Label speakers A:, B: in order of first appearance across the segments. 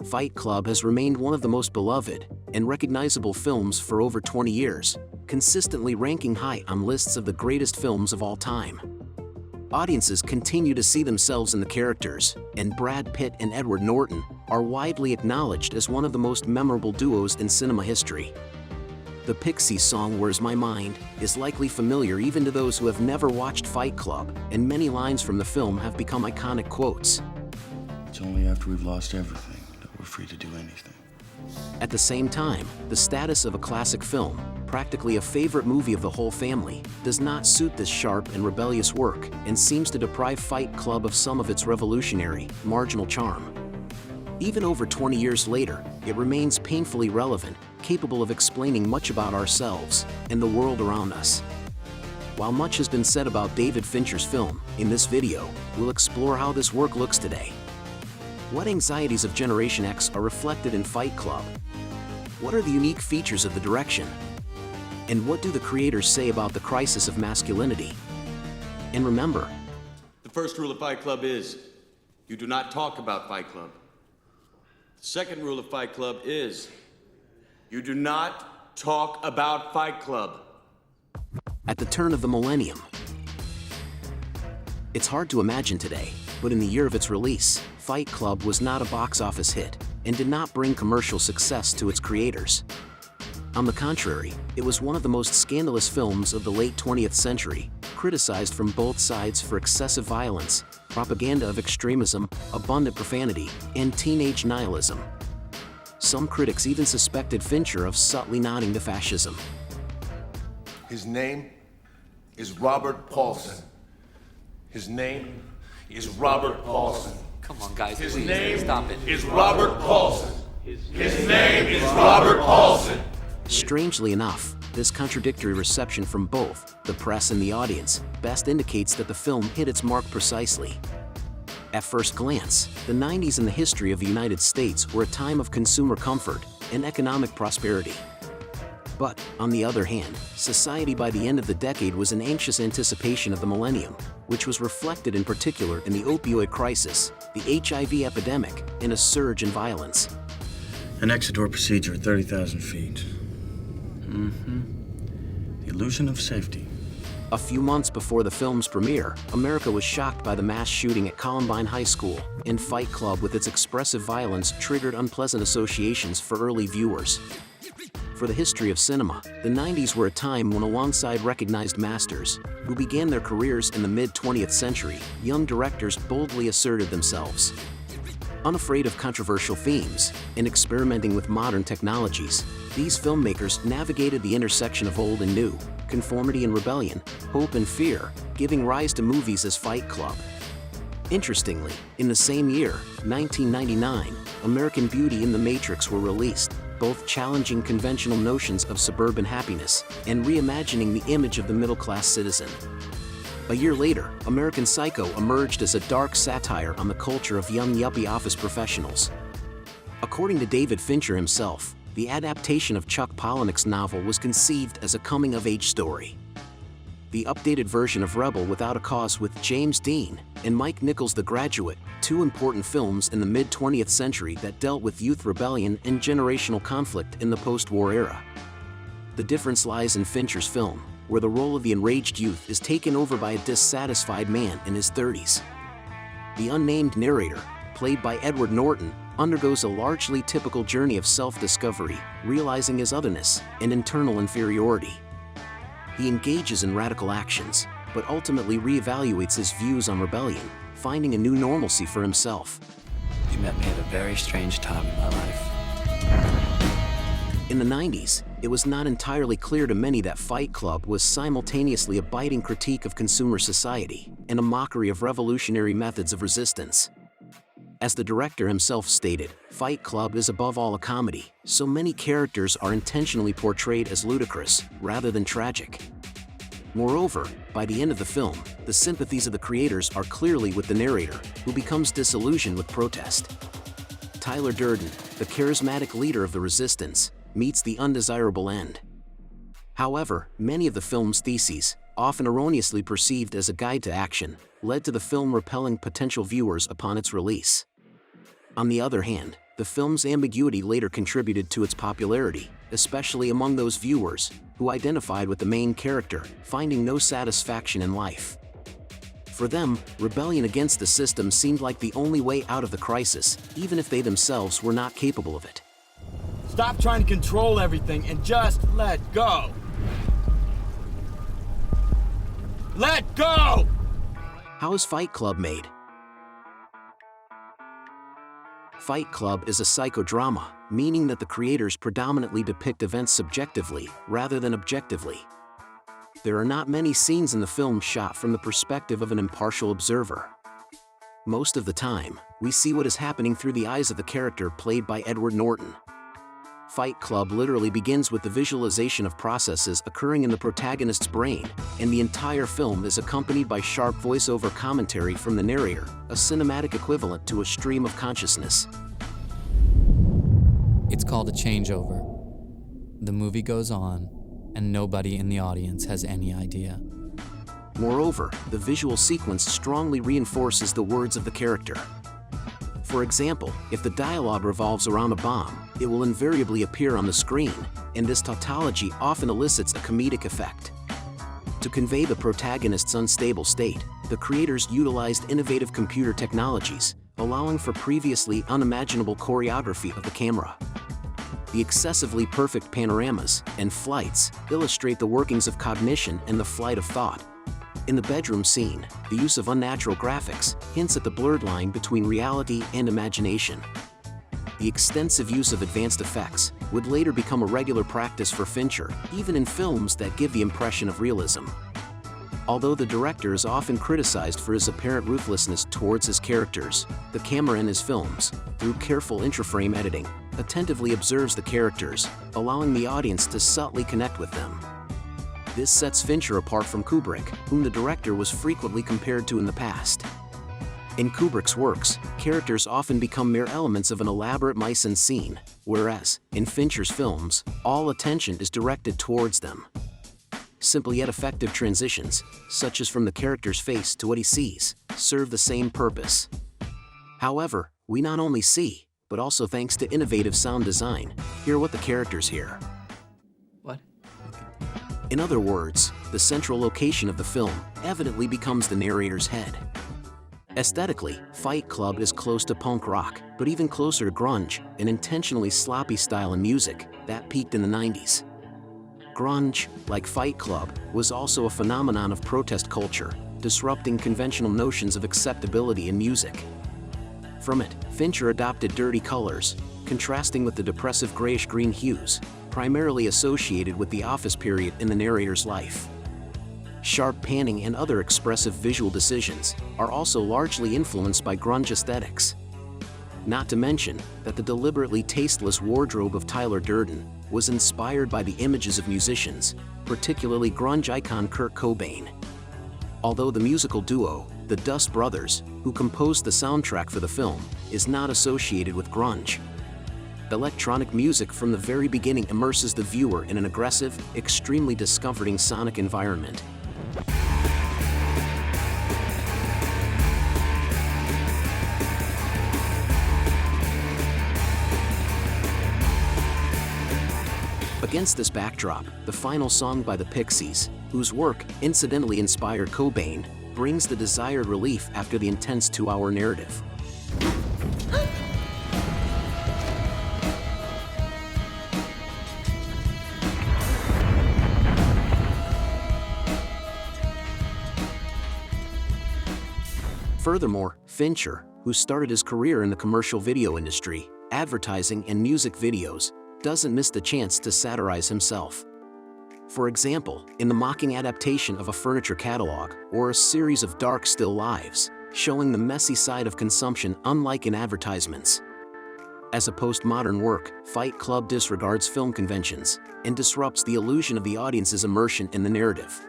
A: Fight Club has remained one of the most beloved and recognizable films for over 20 years, consistently ranking high on lists of the greatest films of all time. Audiences continue to see themselves in the characters, and Brad Pitt and Edward Norton are widely acknowledged as one of the most memorable duos in cinema history. The Pixies song "Where's My Mind" is likely familiar even to those who have never watched Fight Club, and many lines from the film have become iconic quotes.
B: It's only after we've lost everything that we're free to do anything.
A: At the same time, the status of a classic film, practically a favorite movie of the whole family, does not suit this sharp and rebellious work and seems to deprive Fight Club of some of its revolutionary, marginal charm. Even over 20 years later, it remains painfully relevant, capable of explaining much about ourselves and the world around us. While much has been said about David Fincher's film, in this video, we'll explore how this work looks today. What anxieties of Generation X are reflected in Fight Club? What are the unique features of the direction? And what do the creators say about the crisis of masculinity? And remember,
C: the first rule of Fight Club is, you do not talk about Fight Club. The second rule of Fight Club is, you do not talk about Fight Club.
A: At the turn of the millennium. It's hard to imagine today, but in the year of its release, Fight Club was not a box office hit and did not bring commercial success to its creators. On the contrary, it was one of the most scandalous films of the late 20th century, criticized from both sides for excessive violence, propaganda of extremism, abundant profanity, and teenage nihilism. Some critics even suspected Fincher of subtly nodding to fascism.
D: His name is Robert Paulson. His name is Robert Paulson.
E: Come on, guys,
D: His
E: please,
D: name
E: stop it.
D: is Robert Paulson. His name is Robert Paulson.
A: Strangely enough, this contradictory reception from both the press and the audience best indicates that the film hit its mark precisely. At first glance, the 90s in the history of the United States were a time of consumer comfort and economic prosperity. But, on the other hand, society by the end of the decade was in anxious anticipation of the millennium, which was reflected in particular in the opioid crisis, the HIV epidemic, and a surge in violence.
B: An exit door procedure at 30,000 feet. The illusion of safety.
A: A few months before the film's premiere, America was shocked by the mass shooting at Columbine High School, and Fight Club with its expressive violence triggered unpleasant associations for early viewers. For the history of cinema, the 90s were a time when, alongside recognized masters who began their careers in the mid-20th century, young directors boldly asserted themselves. Unafraid of controversial themes and experimenting with modern technologies, these filmmakers navigated the intersection of old and new, conformity and rebellion, hope and fear, giving rise to movies as Fight Club. Interestingly, in the same year, 1999, American Beauty and The Matrix were released, both challenging conventional notions of suburban happiness and reimagining the image of the middle-class citizen. A year later, American Psycho emerged as a dark satire on the culture of young yuppie office professionals. According to David Fincher himself, the adaptation of Chuck Palahniuk's novel was conceived as a coming-of-age story. The updated version of Rebel Without a Cause with James Dean and Mike Nichols' The Graduate, two important films in the mid-20th century that dealt with youth rebellion and generational conflict in the post-war era. The difference lies in Fincher's film, where the role of the enraged youth is taken over by a dissatisfied man in his 30s. The unnamed narrator, played by Edward Norton, undergoes a largely typical journey of self-discovery, realizing his otherness and internal inferiority. He engages in radical actions, but ultimately reevaluates his views on rebellion, finding a new normalcy for himself.
E: You met me at a very strange time in my life.
A: In the 90s, it was not entirely clear to many that Fight Club was simultaneously a biting critique of consumer society and a mockery of revolutionary methods of resistance. As the director himself stated, Fight Club is above all a comedy, so many characters are intentionally portrayed as ludicrous rather than tragic. Moreover, by the end of the film, the sympathies of the creators are clearly with the narrator, who becomes disillusioned with protest. Tyler Durden, the charismatic leader of the resistance, meets the undesirable end. However, many of the film's theses, often erroneously perceived as a guide to action, led to the film repelling potential viewers upon its release. On the other hand, the film's ambiguity later contributed to its popularity, especially among those viewers who identified with the main character, finding no satisfaction in life. For them, rebellion against the system seemed like the only way out of the crisis, even if they themselves were not capable of it.
F: Stop trying to control everything and just let go. Let go!
A: How is Fight Club made? Fight Club is a psychodrama, meaning that the creators predominantly depict events subjectively rather than objectively. There are not many scenes in the film shot from the perspective of an impartial observer. Most of the time, we see what is happening through the eyes of the character played by Edward Norton. Fight Club literally begins with the visualization of processes occurring in the protagonist's brain, and the entire film is accompanied by sharp voiceover commentary from the narrator, a cinematic equivalent to a stream of consciousness.
G: It's called a changeover. The movie goes on, and nobody in the audience has any idea.
A: Moreover, the visual sequence strongly reinforces the words of the character. For example, if the dialogue revolves around a bomb, it will invariably appear on the screen, and this tautology often elicits a comedic effect. To convey the protagonist's unstable state, the creators utilized innovative computer technologies, allowing for previously unimaginable choreography of the camera. The excessively perfect panoramas and flights illustrate the workings of cognition and the flight of thought. In the bedroom scene, the use of unnatural graphics hints at the blurred line between reality and imagination. The extensive use of advanced effects would later become a regular practice for Fincher, even in films that give the impression of realism. Although the director is often criticized for his apparent ruthlessness towards his characters, the camera in his films, through careful intraframe editing, attentively observes the characters, allowing the audience to subtly connect with them. This sets Fincher apart from Kubrick, whom the director was frequently compared to in the past. In Kubrick's works, characters often become mere elements of an elaborate mise-en scene, whereas, in Fincher's films, all attention is directed towards them. Simple yet effective transitions, such as from the character's face to what he sees, serve the same purpose. However, we not only see, but also thanks to innovative sound design, hear what the characters hear.
E: What?
A: In other words, the central location of the film evidently becomes the narrator's head. Aesthetically, Fight Club is close to punk rock, but even closer to grunge, an intentionally sloppy style in music that peaked in the 90s. Grunge, like Fight Club, was also a phenomenon of protest culture, disrupting conventional notions of acceptability in music. From it, Fincher adopted dirty colors, contrasting with the depressive grayish-green hues, primarily associated with the office period in the narrator's life. Sharp panning and other expressive visual decisions are also largely influenced by grunge aesthetics. Not to mention that the deliberately tasteless wardrobe of Tyler Durden was inspired by the images of musicians, particularly grunge icon Kurt Cobain. Although the musical duo, the Dust Brothers, who composed the soundtrack for the film, is not associated with grunge. Electronic music from the very beginning immerses the viewer in an aggressive, extremely discomforting sonic environment. Against this backdrop, the final song by the Pixies, whose work incidentally inspired Cobain, brings the desired relief after the intense 2-hour narrative. Furthermore, Fincher, who started his career in the commercial video industry, advertising and music videos, doesn't miss the chance to satirize himself. For example, in the mocking adaptation of a furniture catalog or a series of dark still lives, showing the messy side of consumption unlike in advertisements. As a postmodern work, Fight Club disregards film conventions and disrupts the illusion of the audience's immersion in the narrative.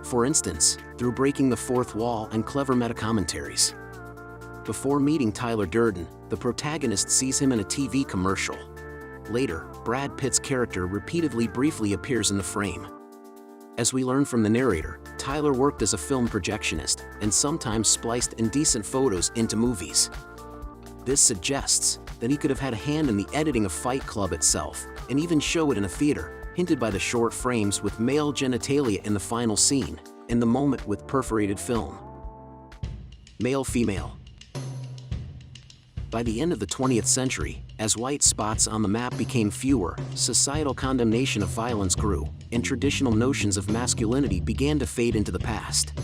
A: For instance, through breaking the fourth wall and clever meta-commentaries. Before meeting Tyler Durden, the protagonist sees him in a TV commercial. Later, Brad Pitt's character repeatedly briefly appears in the frame. As we learn from the narrator, Tyler worked as a film projectionist and sometimes spliced indecent photos into movies. This suggests that he could have had a hand in the editing of Fight Club itself, and even show it in a theater, hinted by the short frames with male genitalia in the final scene, and the moment with perforated film. Male-female. By the end of the 20th century, as white spots on the map became fewer, societal condemnation of violence grew, and traditional notions of masculinity began to fade into the past.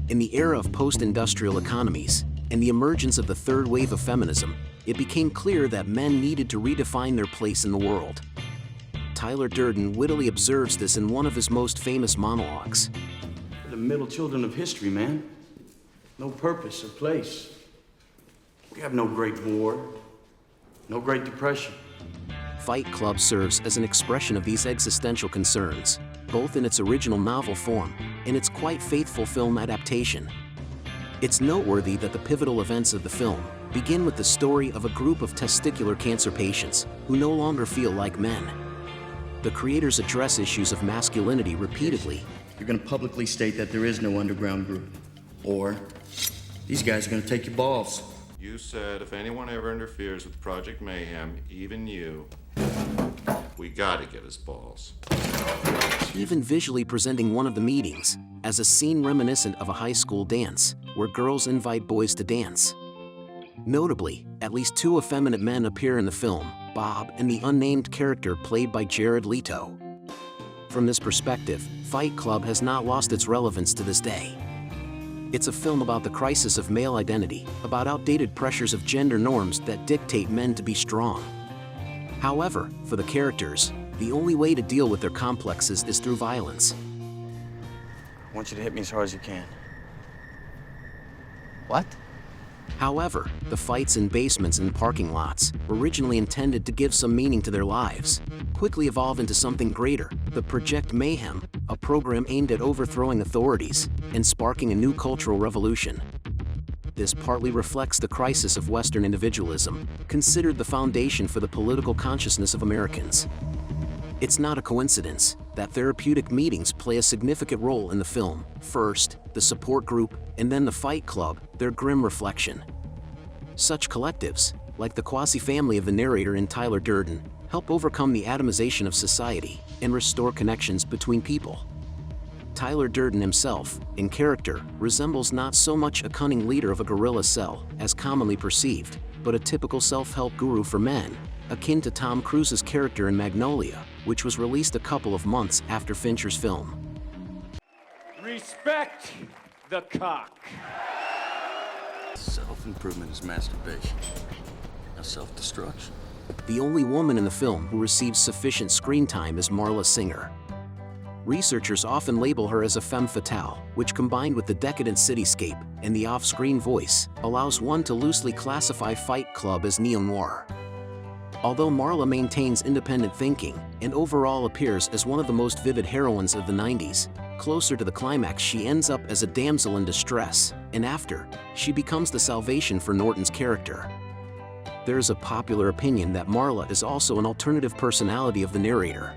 A: In the era of post-industrial economies, and the emergence of the third wave of feminism, it became clear that men needed to redefine their place in the world. Tyler Durden wittily observes this in one of his most famous monologues.
C: We're the middle children of history, man. No purpose or place. We have no Great War, no Great Depression.
A: Fight Club serves as an expression of these existential concerns, both in its original novel form and its quite faithful film adaptation. It's noteworthy that the pivotal events of the film begin with the story of a group of testicular cancer patients who no longer feel like men. The creators address issues of masculinity repeatedly.
B: You're gonna publicly state that there is no underground group. Or these guys are gonna take your balls.
D: You said if anyone ever interferes with Project Mayhem, even you, we gotta get his balls.
A: Even visually presenting one of the meetings as a scene reminiscent of a high school dance, where girls invite boys to dance. Notably, at least two effeminate men appear in the film, Bob and the unnamed character played by Jared Leto. From this perspective, Fight Club has not lost its relevance to this day. It's a film about the crisis of male identity, about outdated pressures of gender norms that dictate men to be strong. However, for the characters, the only way to deal with their complexes is through violence.
C: I want you to hit me as hard as you can.
G: What?
A: However, the fights in basements and parking lots, originally intended to give some meaning to their lives, quickly evolve into something greater, the Project Mayhem, a program aimed at overthrowing authorities and sparking a new cultural revolution. This partly reflects the crisis of Western individualism, considered the foundation for the political consciousness of Americans. It's not a coincidence that therapeutic meetings play a significant role in the film. First, the support group, and then the Fight Club, their grim reflection. Such collectives, like the quasi-family of the narrator in Tyler Durden, help overcome the atomization of society and restore connections between people. Tyler Durden himself, in character, resembles not so much a cunning leader of a guerrilla cell, as commonly perceived, but a typical self-help guru for men, akin to Tom Cruise's character in Magnolia, which was released a couple of months after Fincher's film.
F: Respect the cock.
B: Self-improvement is masturbation. Now self-destruction.
A: The only woman in the film who receives sufficient screen time is Marla Singer. Researchers often label her as a femme fatale, which combined with the decadent cityscape and the off-screen voice, allows one to loosely classify Fight Club as neo-noir. Although Marla maintains independent thinking and overall appears as one of the most vivid heroines of the 90s, closer to the climax she ends up as a damsel in distress, and after, she becomes the salvation for Norton's character. There is a popular opinion that Marla is also an alternative personality of the narrator.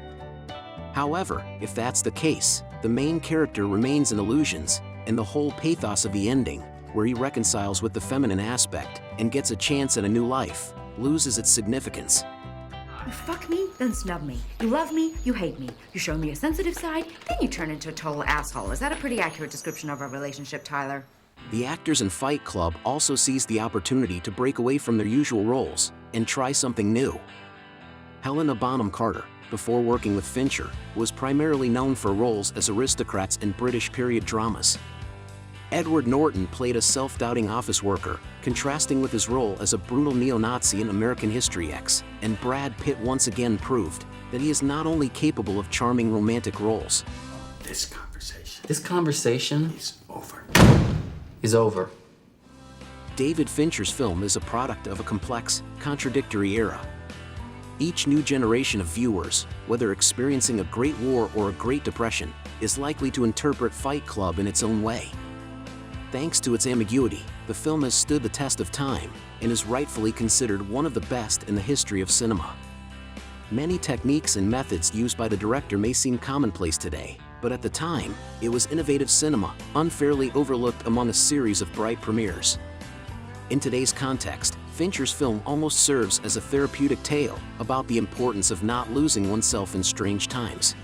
A: However, if that's the case, the main character remains in illusions, and the whole pathos of the ending, where he reconciles with the feminine aspect and gets a chance at a new life, loses its significance.
H: You fuck me, then snub me. You love me, you hate me. You show me a sensitive side, then you turn into a total asshole. Is that a pretty accurate description of our relationship, Tyler?
A: The actors in Fight Club also seize the opportunity to break away from their usual roles and try something new. Helena Bonham Carter, before working with Fincher, was primarily known for roles as aristocrats in British period dramas. Edward Norton played a self-doubting office worker, contrasting with his role as a brutal neo-Nazi in American History X, and Brad Pitt once again proved that he is not only capable of charming romantic roles.
B: This conversation
E: This conversation
B: is over.
A: David Fincher's film is a product of a complex, contradictory era. Each new generation of viewers, whether experiencing a Great War or a Great Depression, is likely to interpret Fight Club in its own way. Thanks to its ambiguity, the film has stood the test of time and is rightfully considered one of the best in the history of cinema. Many techniques and methods used by the director may seem commonplace today, but at the time, it was innovative cinema, unfairly overlooked among a series of bright premieres. In today's context, Fincher's film almost serves as a therapeutic tale about the importance of not losing oneself in strange times.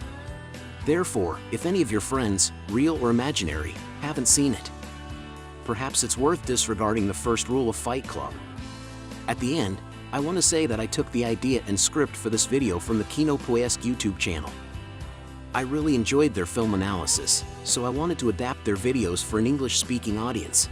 A: Therefore, if any of your friends, real or imaginary, haven't seen it, perhaps it's worth disregarding the first rule of Fight Club. At the end, I want to say that I took the idea and script for this video from the Kino Poesque YouTube channel. I really enjoyed their film analysis, so I wanted to adapt their videos for an English-speaking audience.